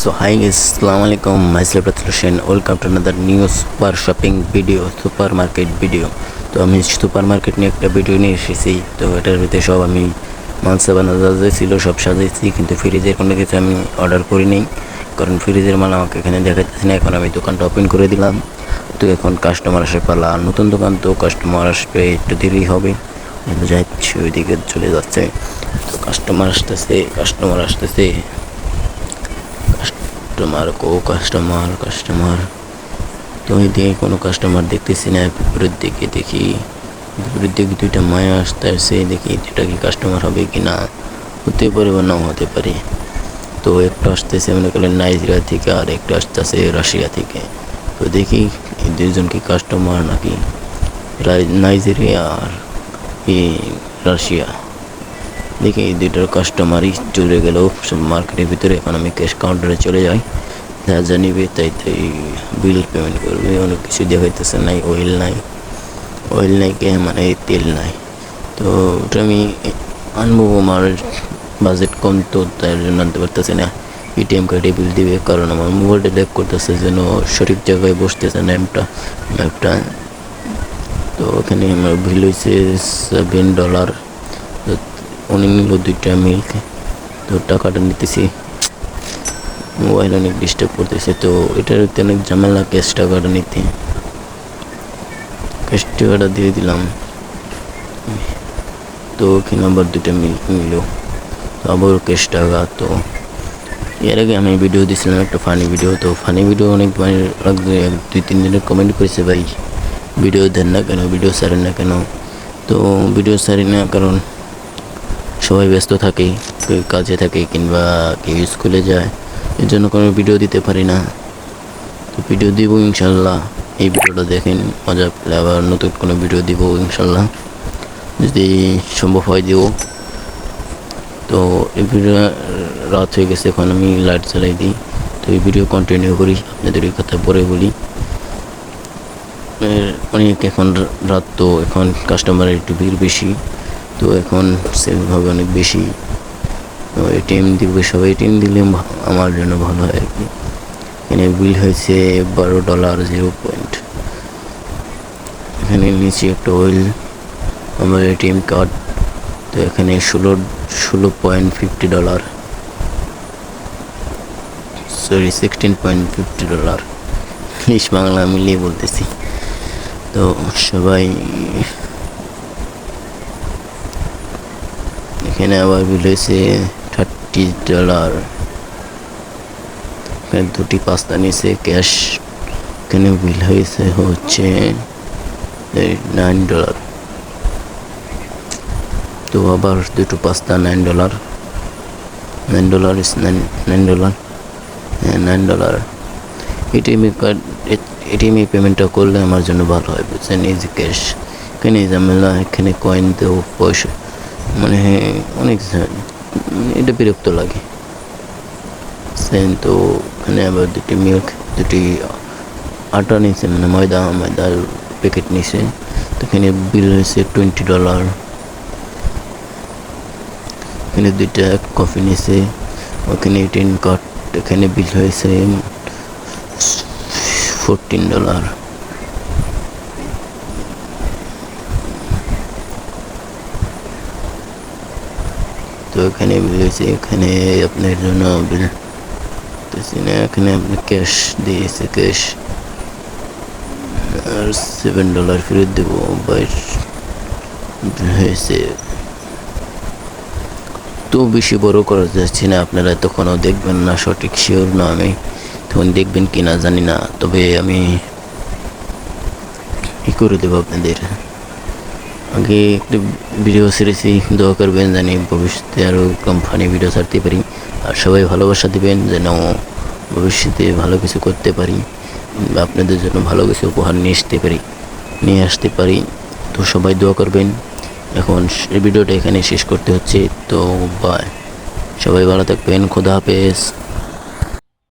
So hi guys, Assalamualaikum. Myself Ratul Hussain. Welcome to another new super shopping video, supermarket video. তো আমি super market নিয়ে একটা video নিয়ে এসেছি। তো এটার ভিতরে সব আমি মাল সাবান যা ছিল সব সাজাইছি, কিন্তু ফ্রিজের কোনো কিছু আমি অর্ডার করিনি, কারণ ফ্রিজের মাল আমাকে এখানে দেখাইতেছে না। এখন আমি দোকানটা ওপেন করে দিলাম। তো এখন কাস্টমার আসে পালা, নতুন দোকান তো কাস্টমার আসবে একটু দেরি হবে, যাচ্ছি ওইদিকে চলে যাচ্ছে। তো কাস্টমার আসতেছে কাস্টমার তো এদিকে কোনো কাস্টমার দেখতেছি না। বিপরীত দিকে দেখি, দুইটা মায়া আসতেছে, দেখি এটা কি কাস্টমার হবে কি না, হতে পারে বা নাও হতে পারে। তো একটা আসতেছে মনে করলেন নাইজেরিয়া থেকে, আর একটা আসতেছে রাশিয়া থেকে। তো দেখি এই দুইজন কি কাস্টমার নাকি নাইজেরিয়া আর এই রাশিয়া। দেখি এই দুইটার কাস্টমারই চলে গেল সব মার্কেটের ভিতরে। এখন আমি ক্যাশ কাউন্টারে চলে যাই, যা জানিবে তাই বিল পেমেন্ট করবে। অনেক কিছু দেখাইতেছে, নাই অয়েল নাই কে মানে তেল নাই। তো ওটা আমি আনবো, আমার বাজেট কম, তো তার জন্য আনতে পারতেছে না। এটিএম কার্ডে বিল দিবে, কারণ আমার মোবাইলটা ল্যাগ করতেছে, যেন সঠিক জায়গায় বসতেছে না ম্যাপটা। তো ওখানে আমার বিল হয়েছে $7। তো উনি নিল 2টা মিল্ক। তো টাকাটা নিতেছি, মোবাইল অনেক ডিস্টার্ব করতেছে। তো এটার অনেক ঝামেলা ক্যাশ টাকাটা নিতে। ক্যাশ টাকাটা দিয়ে দিলাম। তো ওখানে আবার 2টা মিল্ক নিল, আবার ক্যাশ টাকা। তো এর আগে আমি ভিডিও দিয়েছিলাম একটা ফানি ভিডিও। তো ফানি ভিডিও অনেক লাগবে, 2-3 দিনের কমেন্ট করেছে, ভাই ভিডিও দেন না কেন, ভিডিও ছাড়েন না কেন। তো ভিডিও ছাড়ি না কারণ সবাই ব্যস্ত থাকে, কেউ কাজে থাকে কিংবা কেউ স্কুলে যায়, এর জন্য কোনো ভিডিও দিতে পারি না। তো ভিডিও দিব ইনশাল্লাহ, এই ভিডিওটা দেখেন, মজা পেলে আবার নতুন কোনো ভিডিও দিব ইনশাল্লাহ, যদি সম্ভব হয় দিব। তো এই ভিডিও রাত হয়ে গেছে, এখন আমি লাইট জ্বালাই দিই। তো এই ভিডিও কন্টিনিউ করি, আপনাদের এই কথা পরে বলি। অনেক এখন রাত, তো এখন কাস্টমারের একটু ভিড় বেশি, তো এখন সেল হবে অনেক বেশি। তো এটিএম দিবে, সবাই এটিএম দিলে আমার জন্য ভালো হয় আর কি। এখানে বিল হয়েছে $12.0 এখানে নিচে একটা অয়েল, আমার এটিএম কার্ড। তো এখানে $16.50, সরি $16.50, ইংলিশ বাংলা মিলিয়ে বলতেছি। তো সবাই এখানে আবার বিল হয়েছে $30। এখানে 2টি পাস্তা নিয়েছে ক্যাশ, এখানে বিল হয়েছে হচ্ছে $9। তো আবার 2টো পাস্তা $9 $9 এটিএমে পেমেন্টটা করলে আমার জন্য ভালো হয়, বুঝছেন। এই যে ক্যাশ, এখানে ঝামেলা, এখানে কয়েন দেও, পয়সা মানে অনেক এটা বিরক্ত লাগে। তো এখানে আবার 2টি মিল্ক, 2টি আটা নিয়েছে, মানে ময়দার প্যাকেট নিয়েছে। তো এখানে বিল হয়েছে $20। এখানে 2টা কফি নিয়েছে, ওখানে এটিএম কার্ড, এখানে বিল হয়েছে $14। তো এখানে বিল হয়েছে, এখানে আপনার জন্য বিল না, এখানে আপনি ক্যাশ দিয়েছে, ক্যাশ আর $7 ফেরত দেবো, হয়েছে। তো বেশি বড় করা যাচ্ছে না, আপনারা তখনও দেখবেন না, সঠিক শিওর না আমি, তখন দেখবেন কি না জানি না, তবে আমি করে দেবো আপনাদের। আগে একটা ভিডিও ছেড়েছি, দোয়া করবেন জানি ভবিষ্যতে আরও কোম্পানি ভিডিও ছাড়তে পারি, আর সবাই ভালোবাসা দিবেন যেন ভবিষ্যতে ভালো কিছু করতে পারি, আপনাদের জন্য ভালো কিছু উপহার নিয়ে আসতে পারি। তো সবাই দোয়া করবেন। এখন এই ভিডিওটা এখানে শেষ করতে হচ্ছে। তো বাই, সবাই ভালো থাকবেন, খোদা হাফেজ।